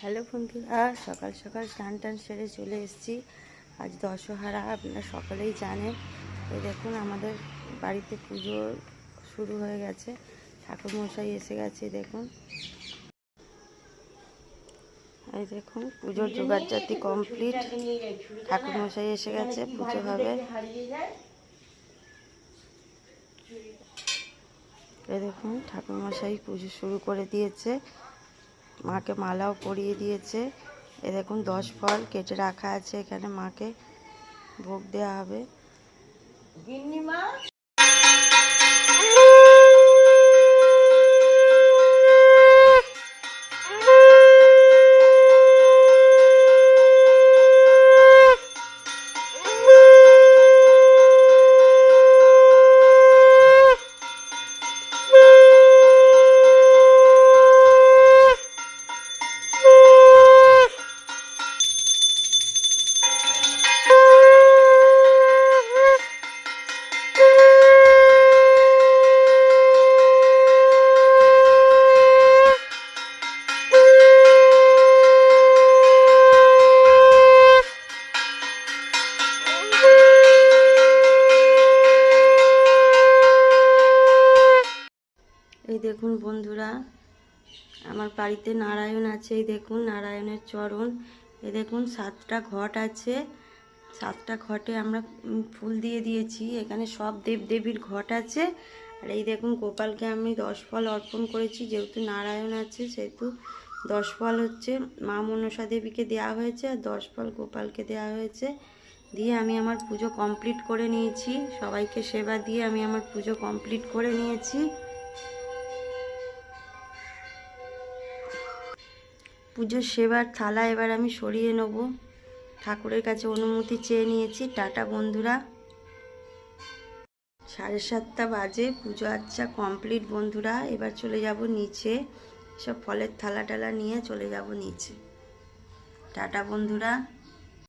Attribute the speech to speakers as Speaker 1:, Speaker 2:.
Speaker 1: Hello বন্ধুরা, সকাল সকাল স্নান টান সেরে চলে এসেছি। আজ দশহারা, আপনারা সকলেই জানেন। এই দেখুন আমাদের বাড়িতে পুজো শুরু হয়ে গেছে, ঠাকুরমশাই এসে গেছে। দেখুন, এই দেখুন পুজোর জোগাড়জাতি কমপ্লিট। ঠাকুরমশাই এসে গেছে, পুজো হবে। এই দেখুন ঠাকুরমশাই পুজো শুরু করে দিয়েছে, মাকে মালাও পরিয়ে দিয়েছে। এ দেখুন 10 ফল কেটে রাখা আছে, এখানে মাকে ভোগ দেওয়া হবে। এই দেখুন বন্ধুরা, আমার বাড়িতে নারায়ণ আছে। এই দেখুন নারায়ণের চরণ। এই দেখুন 7টা ঘট আছে, 7টা ঘটে আমরা ফুল দিয়ে দিয়েছি। এখানে সব দেবদেবীর ঘট আছে। আর এই দেখুন গোপালকে আমি 10 ফল অর্পণ করেছি। যেহেতু নারায়ণ আছে সেহেতু 10 ফল হচ্ছে মা মনসা দেবীকে দেওয়া হয়েছে, আর 10 ফল গোপালকে দেওয়া হয়েছে। দিয়ে আমি আমার পুজো কমপ্লিট করে নিয়েছি। সবাইকে সেবা দিয়ে আমি আমার পুজো কমপ্লিট করে নিয়েছি। পুজোর সেবার থালা এবার আমি সরিয়ে নেব। ঠাকুরের কাছে অনুমতি চেয়ে নিয়েছি। টাটা বন্ধুরা। 7:30 বাজে, পুজো আচ্ছা কমপ্লিট বন্ধুরা। এবার চলে যাব নিচে, সব ফলের থালা টালা নিয়ে চলে যাব নিচে। টাটা বন্ধুরা।